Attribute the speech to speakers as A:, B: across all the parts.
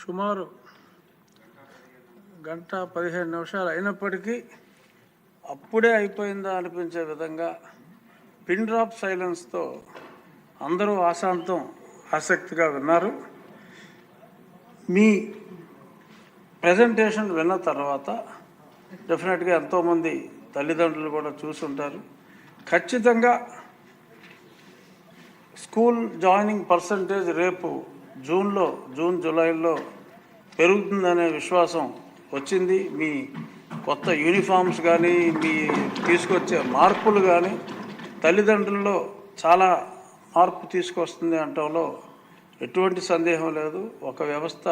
A: సుమారు 1:15 అయినప్పటికీ అప్పుడే అయిపోయిందా అనిపించే విధంగా పిన్ డ్రాప్ సైలెన్స్తో అందరూ ఆశాంతం ఆసక్తిగా విన్నారు. మీ ప్రజెంటేషన్ విన్న తర్వాత డెఫినెట్గా ఎంతోమంది తల్లిదండ్రులు కూడా చూసుంటారు. ఖచ్చితంగా స్కూల్ జాయినింగ్ పర్సంటేజ్ రేపు జూన్ జూలైలో పెరుగుతుందనే విశ్వాసం వచ్చింది. మీ కొత్త యూనిఫామ్స్ కానీ, మీ తీసుకొచ్చే మార్పులు కానీ తల్లిదండ్రుల్లో చాలా మార్పు తీసుకొస్తుంది అంటంలో ఎటువంటి సందేహం లేదు. ఒక వ్యవస్థ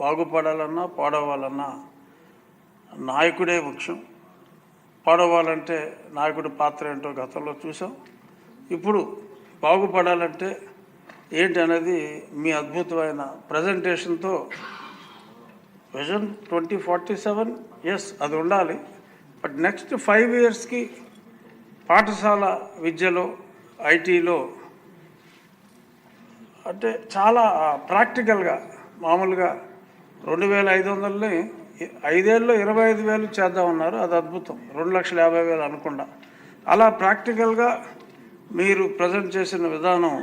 A: బాగుపడాలన్నా పాడవాలన్నా నాయకుడే ముఖ్యం. పాడవాలంటే నాయకుడి పాత్ర ఏంటో గతంలో చూసాం. ఇప్పుడు బాగుపడాలంటే ఏంటి అనేది మీ అద్భుతమైన ప్రజెంటేషన్తో విజన్ 2047 ఎస్ అది ఉండాలి. బట్ నెక్స్ట్ 5 ఇయర్స్కి పాఠశాల విద్యలో, ఐటీలో అంటే చాలా ప్రాక్టికల్గా మామూలుగా 2500ని 5 ఏళ్ళలో 25,000 చేద్దామన్నారు. అది అద్భుతం. 2,50,000 అనకుండా అలా ప్రాక్టికల్గా మీరు ప్రజెంట్ చేసిన విధానం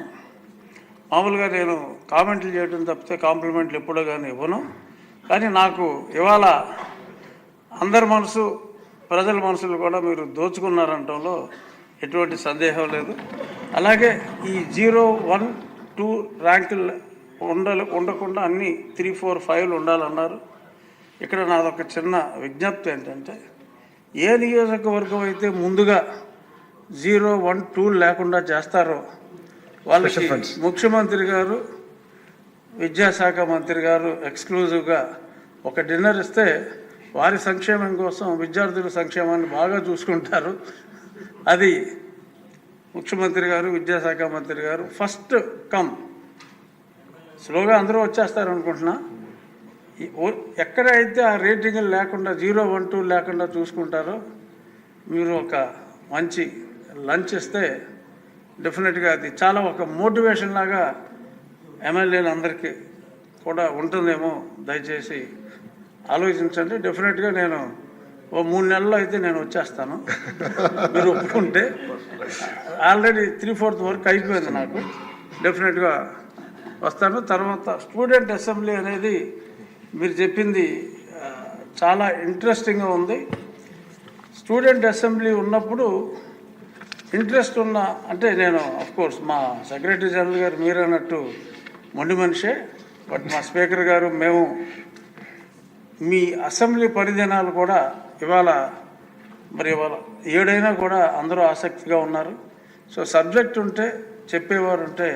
A: మామూలుగా నేను కామెంట్లు చేయడం తప్పితే కాంప్లిమెంట్లు ఎప్పుడో కానీ ఇవ్వను. కానీ నాకు ఇవాళ అందరి మనసు, ప్రజల మనసులు కూడా మీరు దోచుకున్నారంటంలో ఎటువంటి సందేహం లేదు. అలాగే ఈ 0, 1, 2 ర్యాంకులు ఉండకుండా అన్నీ 3, 4, 5 ఉండాలన్నారు. ఇక్కడ నాదొక చిన్న విజ్ఞప్తి ఏంటంటే, ఏ నియోజకవర్గం అయితే ముందుగా 0, 1, 2 లేకుండా చేస్తారో వాళ్ళకి ముఖ్యమంత్రి గారు, విద్యాశాఖ మంత్రి గారు ఎక్స్క్లూజివ్గా ఒక డిన్నర్ ఇస్తే వారి సంక్షేమం కోసం విద్యార్థుల సంక్షేమాన్ని బాగా చూసుకుంటారు. అది ముఖ్యమంత్రి గారు, విద్యాశాఖ మంత్రి గారు ఫస్ట్ కమ్. స్లోగా అందరూ వచ్చేస్తారు అనుకుంటున్నా. ఎక్కడైతే ఆ రేటింగ్లు లేకుండా 0, 1, 2 లేకుండా చూసుకుంటారో మీరు ఒక మంచి లంచ్ ఇస్తే డెఫినెట్గా అది చాలా ఒక మోటివేషన్ లాగా ఎమ్మెల్యేలు అందరికీ కూడా ఉంటుందేమో. దయచేసి ఆలోచించండి. డెఫినెట్గా నేను 3 నెలల్లో అయితే నేను వచ్చేస్తాను మీరు ఒప్పుకుంటే. ఆల్రెడీ 3/4 వరకు అయిపోయింది నాకు. డెఫినెట్గా వస్తాను. తర్వాత స్టూడెంట్ అసెంబ్లీ అనేది మీరు చెప్పింది చాలా ఇంట్రెస్టింగ్గా ఉంది. స్టూడెంట్ అసెంబ్లీ ఉన్నప్పుడు ఇంట్రెస్ట్ ఉన్న అంటే నేను అఫ్కోర్స్ మా సెక్రటరీ జనరల్ గారు మీరు అన్నట్టు మొండి మనిషే. బట్ మా స్పీకర్ గారు మేము మీ అసెంబ్లీ పరిదినాలు కూడా ఇవాళ 7 అయినా కూడా అందరూ ఆసక్తిగా ఉన్నారు. సో సబ్జెక్ట్ ఉంటే చెప్పేవారు ఉంటే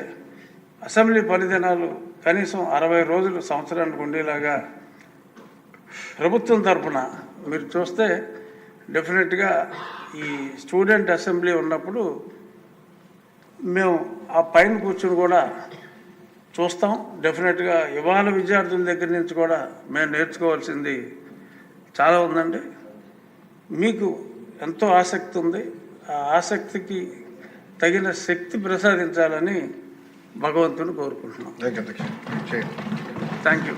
A: అసెంబ్లీ పరిదినాలు కనీసం 60 రోజులు సంవత్సరానికి ఉండేలాగా ప్రభుత్వం తరఫున మీరు చూస్తే డెఫినెట్గా ఈ స్టూడెంట్ అసెంబ్లీ ఉన్నప్పుడు మేము ఆ పైన కూర్చుని కూడా చూస్తాం. డెఫినెట్గా ఇవాళ విద్యార్థుల దగ్గర నుంచి కూడా మేము నేర్చుకోవాల్సింది చాలా ఉందండి. మీకు ఎంతో ఆసక్తి ఉంది. ఆ ఆసక్తికి తగిన శక్తి ప్రసాదించాలని భగవంతుని కోరుకుంటున్నాం.
B: Thank you.